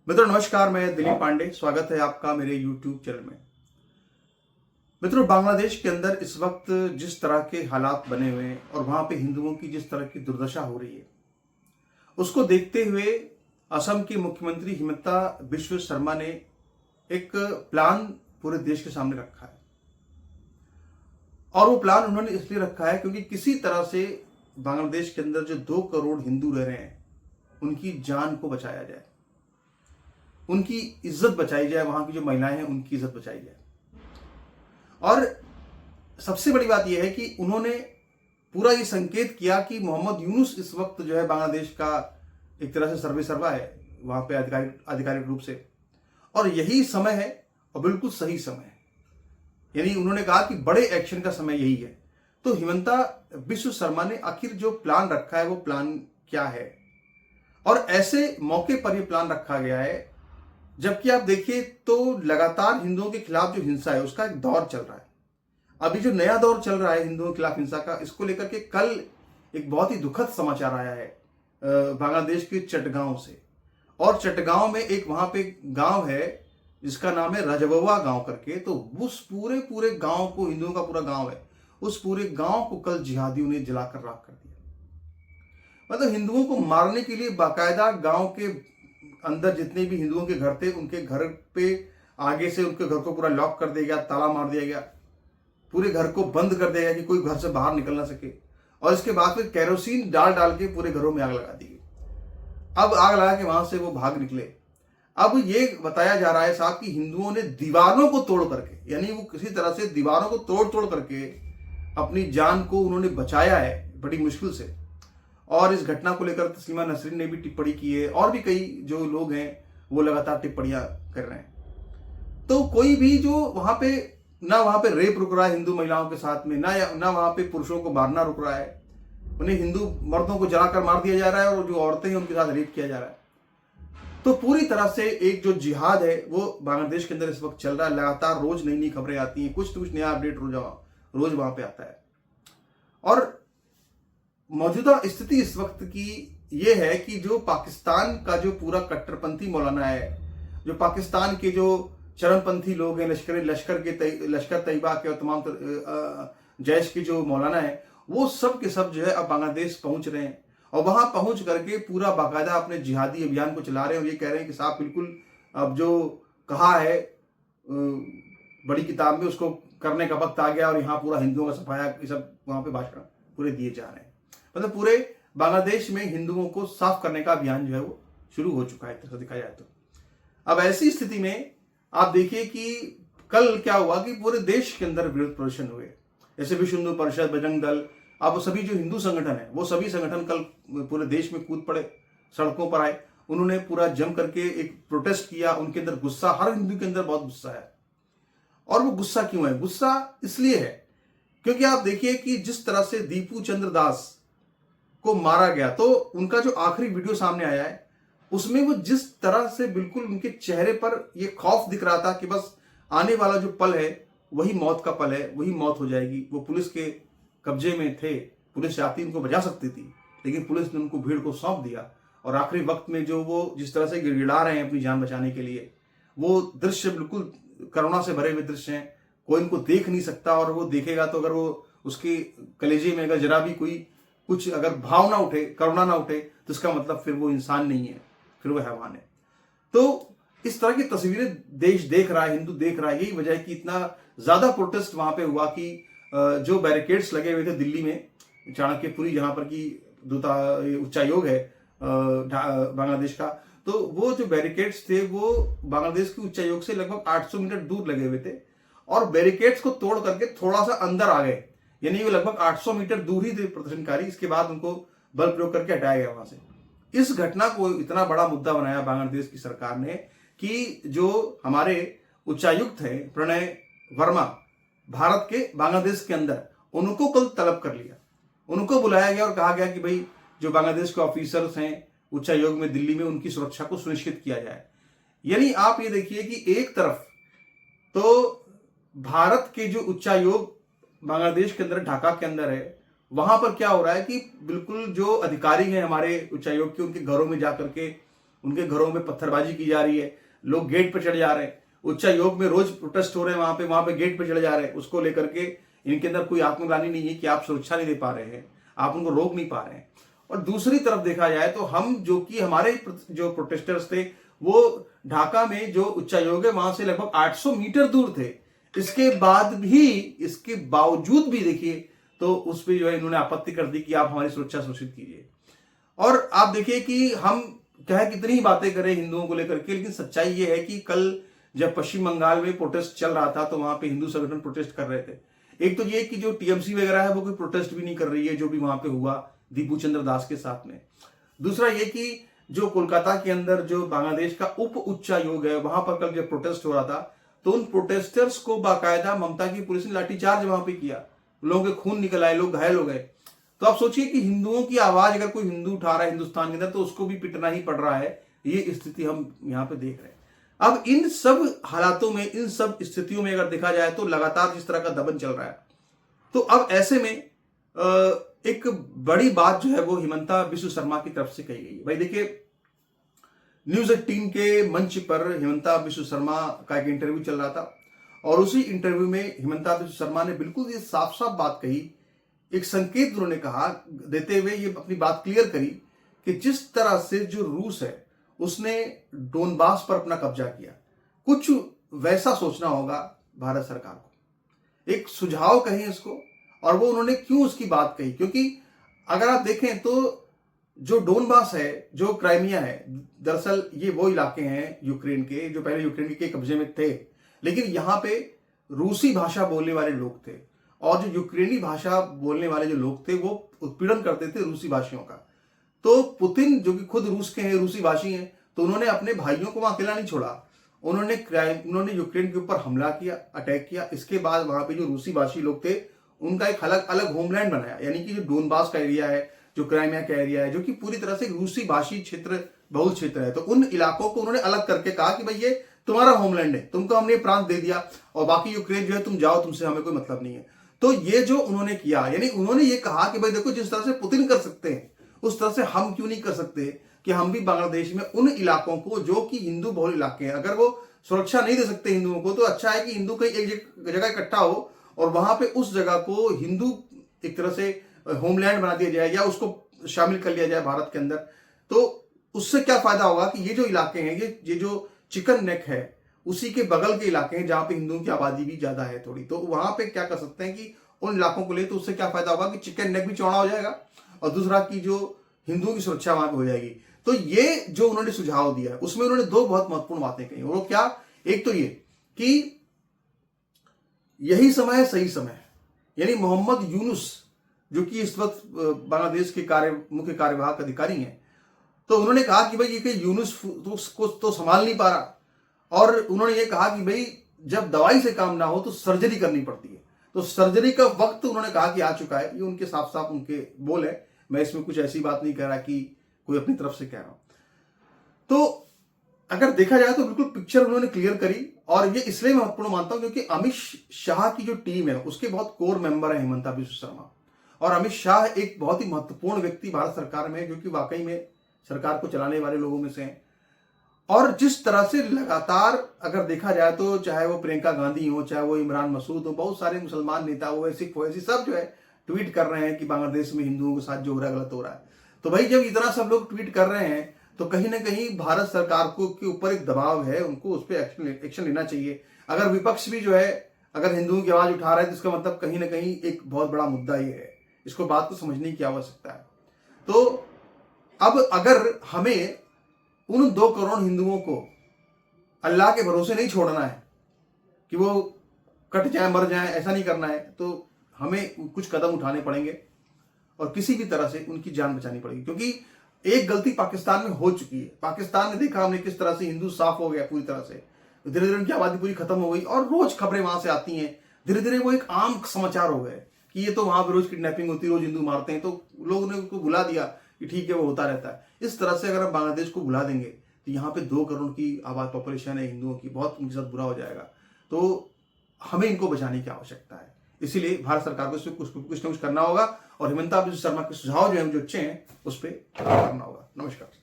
मित्रों नमस्कार, मैं दिलीप पांडे। स्वागत है आपका मेरे YouTube चैनल में। मित्रों, बांग्लादेश के अंदर इस वक्त जिस तरह के हालात बने हुए हैं और वहां पे हिंदुओं की जिस तरह की दुर्दशा हो रही है, उसको देखते हुए असम की मुख्यमंत्री हिमंता बिस्वा शर्मा ने एक प्लान पूरे देश के सामने रखा है। और वो प्लान उन्होंने इसलिए रखा है क्योंकि किसी तरह से बांग्लादेश के अंदर जो 2 करोड़ हिंदू रह रहे हैं, उनकी जान को बचाया जाए, उनकी इज्जत बचाई जाए, वहां की जो महिलाएं हैं उनकी इज्जत बचाई जाए। और सबसे बड़ी बात यह है कि उन्होंने पूरा ये संकेत किया कि मोहम्मद यूनुस इस वक्त जो है बांग्लादेश का एक तरह से सर्वे सर्वा है वहां पे आधिकारिक रूप से, और यही समय है और बिल्कुल सही समय है। यानी उन्होंने कहा कि बड़े एक्शन का समय यही है। तो हिमंता बिस्वा शर्मा ने आखिर जो प्लान रखा है वो प्लान क्या है, और ऐसे मौके पर यह प्लान रखा गया है जबकि आप देखिए तो लगातार हिंदुओं के खिलाफ जो हिंसा है उसका एक दौर चल रहा है। अभी जो नया दौर चल रहा है हिंदुओं के खिलाफ हिंसा का, इसको लेकर के कल एक बहुत ही दुखद समाचार आया है बांग्लादेश के चटगांव से। और चटगांव में एक वहां पे गांव है जिसका नाम है रजबवा गांव करके। तो उस पूरे पूरे गांव को, हिंदुओं का पूरा गांव है, उस पूरे गांव को कल जिहादियों ने जलाकर राख कर दिया। मतलब हिंदुओं को मारने के लिए बाकायदा गांव के अंदर जितने भी हिंदुओं के घर थे उनके घर पे आगे से उनके घर को पूरा लॉक कर दिया गया, ताला मार दिया गया, पूरे घर को बंद कर दिया गया कि कोई घर से बाहर निकल ना सके। और इसके बाद फिर केरोसिन डाल डाल के पूरे घरों में आग लगा दी गई। अब आग लगा के वहां से वो भाग निकले। अब ये बताया जा रहा है साहब कि हिंदुओं ने दीवारों को तोड़ करके, यानी वो किसी तरह से दीवारों को तोड़ तोड़ करके अपनी जान को उन्होंने बचाया है बड़ी मुश्किल से। और इस घटना को लेकर तस्लीमा नसरीन ने भी टिप्पणी की है, और भी कई जो लोग हैं वो लगातार टिप्पणियां कर रहे हैं। तो कोई भी जो वहां पे ना वहां पे रेप रुक रहा है हिंदू महिलाओं के साथ में, ना वहां पे पुरुषों को मारना रुक रहा है, उन्हें हिंदू मर्दों को जलाकर मार दिया जा रहा है, और जो औरतें हैं उनके साथ रेप किया जा रहा है। तो पूरी तरह से एक जो जिहाद है वो बांग्लादेश के अंदर इस वक्त चल रहा है। लगातार रोज नई नई खबरें आती हैं, कुछ तो कुछ नया अपडेट रोज वहां पे आता है। और मौजूदा स्थिति इस वक्त की ये है कि जो पाकिस्तान का जो पूरा कट्टरपंथी मौलाना है, जो पाकिस्तान के जो चरमपंथी लोग हैं, लश्कर तैयबा के और तमाम जैश के जो मौलाना है, वो सब के सब जो है अब बांग्लादेश पहुंच रहे हैं। और वहां पहुंच करके पूरा बाकायदा अपने जिहादी अभियान को चला रहे हैं। और ये कह रहे हैं कि साहब बिल्कुल अब जो कहा है बड़ी किताब में उसको करने का वक्त आ गया, और यहाँ पूरा हिंदुओं का सफाया, ये सब वहां पे भाषण पूरे दिए जा रहे हैं। मतलब पूरे बांग्लादेश में हिंदुओं को साफ करने का अभियान जो है वो शुरू हो चुका है, तो दिखा जाए तो। अब ऐसी स्थिति में आप देखिए कि कल क्या हुआ कि पूरे देश के अंदर विरोध प्रदर्शन हुए। जैसे विश्व हिंदू परिषद, बजरंग दल, अब सभी जो हिंदू संगठन है वो सभी संगठन कल पूरे देश में कूद पड़े, सड़कों पर आए। उन्होंने पूरा जम करके एक प्रोटेस्ट किया। उनके अंदर गुस्सा, हर हिंदू के अंदर बहुत गुस्सा है। और वो गुस्सा क्यों है? गुस्सा इसलिए है क्योंकि आप देखिए कि जिस तरह से दीपू चंद्र दास को मारा गया, तो उनका जो आखिरी वीडियो सामने आया है उसमें वो जिस तरह से बिल्कुल उनके चेहरे पर ये खौफ दिख रहा था कि बस आने वाला जो पल है वही मौत का पल है, वही मौत हो जाएगी। वो पुलिस के कब्जे में थे, पुलिस आती उनको बचा सकती थी, लेकिन पुलिस ने उनको भीड़ को सौंप दिया। और आखिरी वक्त में जो वो जिस तरह से गिड़गिड़ा रहे हैं अपनी जान बचाने के लिए, वो दृश्य बिल्कुल करुणा से भरे हुए दृश्य हैं। कोई इनको देख नहीं सकता, और वो देखेगा तो अगर वो उसके कलेजे में अगर जरा भी कोई कुछ अगर भाव ना उठे, करुणा ना उठे, तो इसका मतलब फिर वो इंसान नहीं है, फिर वो हैवान है। तो इस तरह की तस्वीरें देश देख रहा है, हिंदू देख रहा है। यही वजह है कि इतना ज्यादा प्रोटेस्ट वहां पे हुआ कि जो बैरिकेड्स लगे हुए थे दिल्ली में, चाणक्यपुरी जहां पर की उच्चायोग है बांग्लादेश का, तो वो जो बैरिकेड्स थे वो बांग्लादेश के उच्चायोग से लगभग 800 मीटर दूर लगे हुए थे, और बैरिकेड्स को तोड़ करके थोड़ा सा अंदर आ गए। यानी वो लगभग 800 मीटर दूर ही थे प्रदर्शनकारी। इसके बाद उनको बल प्रयोग करके हटाया गया वहां से। इस घटना को इतना बड़ा मुद्दा बनाया बांग्लादेश की सरकार ने कि जो हमारे उच्चायुक्त हैं प्रणय वर्मा, भारत के बांग्लादेश के अंदर, उनको कल तलब कर लिया। उनको बुलाया गया और कहा गया कि भाई जो बांग्लादेश के ऑफिसर्स हैं उच्चायोग में दिल्ली में, उनकी सुरक्षा को सुनिश्चित किया जाए। यानी आप ये देखिए कि एक तरफ तो भारत के जो उच्चायोग बांग्लादेश के अंदर ढाका के अंदर है, वहां पर क्या हो रहा है कि बिल्कुल जो अधिकारी हैं हमारे उच्चायोग के, उनके घरों में जाकर के उनके घरों में पत्थरबाजी की जा रही है, लोग गेट पर चढ़ जा रहे हैं, उच्चायोग में रोज प्रोटेस्ट हो रहे हैं, वहां पे गेट पर चढ़ जा रहे हैं। उसको लेकर के इनके अंदर कोई आत्मग्लानि नहीं है कि आप सुरक्षा नहीं दे पा रहे हैं, आप उनको रोक नहीं पा रहे हैं। और दूसरी तरफ देखा जाए तो हम जो कि हमारे जो प्रोटेस्टर्स थे वो ढाका में जो उच्चायोग है वहां से लगभग 800 मीटर दूर थे। इसके बावजूद भी देखिए तो उस पर जो है इन्होंने आपत्ति कर दी कि आप हमारी सुरक्षा सुनिश्चित कीजिए। और आप देखिए कि हम क्या है कितनी ही बातें करें हिंदुओं को लेकर के, लेकिन सच्चाई ये है कि कल जब पश्चिम बंगाल में प्रोटेस्ट चल रहा था तो वहां पे हिंदू संगठन प्रोटेस्ट कर रहे थे। एक तो ये कि जो टीएमसी वगैरह है वो कोई प्रोटेस्ट भी नहीं कर रही है, जो भी वहां पे हुआ दीपू चंद्र दास के साथ में। दूसरा ये कि जो कोलकाता के अंदर जो बांग्लादेश का उप उच्चायोग है वहां पर कल जब प्रोटेस्ट हो रहा था तो उन प्रोटेस्टर्स को बाकायदा ममता की पुलिस ने लाठीचार्ज वहां पे किया, लोगों के खून निकल आए, लोग घायल हो गए। तो आप सोचिए कि हिंदुओं की आवाज अगर कोई हिंदू उठा रहा है हिंदुस्तान के अंदर तो उसको भी पिटना ही पड़ रहा है। ये स्थिति हम यहाँ पे देख रहे हैं। अब इन सब हालातों में, इन सब स्थितियों में अगर देखा जाए तो लगातार जिस तरह का दमन चल रहा है, तो अब ऐसे में एक बड़ी बात जो है वो हिमंता बिस्व शर्मा की तरफ से कही गई है। भाई देखिए, न्यूज 18 के मंच पर हिमंता बिस्व शर्मा का एक इंटरव्यू चल रहा था और उसी इंटरव्यू में हिमंता बिस्व शर्मा ने बिल्कुल ये साफ साफ बात कही, एक संकेत उन्होंने कहा देते हुए ये अपनी बात क्लियर करी कि जिस तरह से जो रूस है उसने डोनबास पर अपना कब्जा किया, कुछ वैसा सोचना होगा भारत सरकार को। एक सुझाव कहें इसको, और वो उन्होंने क्यों उसकी बात कही, क्योंकि अगर आप देखें तो जो डोनबास है, जो क्राइमिया है, दरअसल ये वो इलाके हैं यूक्रेन के जो पहले यूक्रेन के कब्जे में थे, लेकिन यहाँ पे रूसी भाषा बोलने वाले लोग थे और जो यूक्रेनी भाषा बोलने वाले जो लोग थे वो उत्पीड़न करते थे रूसी भाषियों का। तो पुतिन जो कि खुद रूस के हैं, रूसी भाषी हैं, तो उन्होंने अपने भाइयों को वहां अकेला नहीं छोड़ा, उन्होंने यूक्रेन के ऊपर हमला किया, अटैक किया। इसके बाद वहां पे जो रूसी भाषी लोग थे उनका एक अलग अलग होमलैंड बनाया, यानी कि जो डोनबास का एरिया है, जो क्राइमिया का एरिया है, जो कि पूरी तरह से रूसी भाषी क्षेत्र बहुल क्षेत्र है, तो उन इलाकों को उन्होंने अलग करके कहा कि भाई ये तुम्हारा होमलैंड है, तुमको हमने प्रांत दे दिया और बाकी यूक्रेन जो है तुम जाओ, तुमसे हमें कोई मतलब नहीं है। तो ये जो उन्होंने किया, यानी उन्होंने ये कहा कि भाई देखो जिस तरह से पुतिन कर सकते हैं उस तरह से हम क्यों नहीं कर सकते कि हम भी बांग्लादेश में उन इलाकों को जो कि हिंदू बहुल इलाके हैं, अगर वो सुरक्षा नहीं दे सकते हिंदुओं को, तो अच्छा है कि हिंदू कहीं एक जगह इकट्ठा हो और वहां पे उस जगह को हिंदू एक तरह से होमलैंड बना दिया जाए या उसको शामिल कर लिया जाए भारत के अंदर। तो उससे क्या फायदा होगा कि ये जो इलाके हैं, ये जो चिकन नेक है उसी के बगल के इलाके हैं जहां पे हिंदुओं की आबादी भी ज्यादा है थोड़ी, तो वहां पे क्या कर सकते हैं कि उन इलाकों को ले, तो उससे क्या फायदा होगा कि चिकन नेक भी चौड़ा हो जाएगा और दूसरा की जो हिंदुओं की सुरक्षा वहां पे हो जाएगी। तो ये जो उन्होंने सुझाव दिया है उसमें उन्होंने दो बहुत महत्वपूर्ण बातें कही। वो क्या, एक तो ये कि यही समय है, सही समय है, यानी मोहम्मद यूनुस जो कि इस वक्त बांग्लादेश के मुख्य कार्यवाहक अधिकारी हैं, तो उन्होंने कहा कि भाई ये कि यूनुस को तो संभाल नहीं पा रहा, और उन्होंने ये कहा कि भाई जब दवाई से काम ना हो तो सर्जरी करनी पड़ती है, तो सर्जरी का वक्त उन्होंने कहा कि आ चुका है। ये उनके साफ साफ उनके बोल है, मैं इसमें कुछ ऐसी बात नहीं कह रहा कि कोई अपनी तरफ से कह रहा हूं। तो अगर देखा जाए तो बिल्कुल पिक्चर उन्होंने क्लियर करी, और ये इसलिए महत्वपूर्ण मानता हूं क्योंकि अमित शाह की जो टीम है उसके बहुत कोर मेंबर है हिमंता बिस्व शर्मा, और अमित शाह एक बहुत ही महत्वपूर्ण व्यक्ति भारत सरकार में जो कि वाकई में सरकार को चलाने वाले लोगों में से हैं। और जिस तरह से लगातार अगर देखा जाए तो चाहे वो प्रियंका गांधी हो, चाहे वो इमरान मसूद हो, बहुत सारे मुसलमान नेता हो, सिख हो, सब जो है ट्वीट कर रहे हैं कि बांग्लादेश में हिंदुओं के साथ जो हो रहा है गलत हो रहा है। तो भाई जब इतना सब लोग ट्वीट कर रहे हैं तो कहीं ना कहीं भारत सरकार को के ऊपर एक दबाव है, उनको उस पर एक्शन लेना चाहिए। अगर विपक्ष भी जो है अगर हिंदुओं की आवाज उठा रहा है तो इसका मतलब कहीं ना कहीं एक बहुत बड़ा मुद्दा ये है, इसको बात को समझने की आवश्यकता है। तो अब अगर हमें उन 2 करोड़ हिंदुओं को अल्लाह के भरोसे नहीं छोड़ना है कि वो कट जाए मर जाए, ऐसा नहीं करना है, तो हमें कुछ कदम उठाने पड़ेंगे और किसी भी तरह से उनकी जान बचानी पड़ेगी, क्योंकि एक गलती पाकिस्तान में हो चुकी है। पाकिस्तान ने देखा हमने किस तरह से हिंदू साफ हो गया पूरी तरह से, धीरे धीरे उनकी आबादी पूरी खत्म हो गई और रोज खबरें वहां से आती हैं, धीरे धीरे वो एक आम समाचार हो गए कि ये तो वहां पर रोज किडनैपिंग होती है, रोज हिंदू मारते हैं, तो लोगों ने उसको भुला दिया कि ठीक है वो होता रहता है। इस तरह से अगर हम बांग्लादेश को भुला देंगे तो यहाँ पे 2 करोड़ की आबाद पॉपुलेशन है हिंदुओं की, बहुत उनके साथ बुरा हो जाएगा। तो हमें इनको बचाने की आवश्यकता है, इसीलिए भारत सरकार को इसमें कुछ ना कुछ करना होगा और हिमंता बिस्व शर्मा के सुझाव जो हैं जो अच्छे हैं उस पर करना होगा। नमस्कार।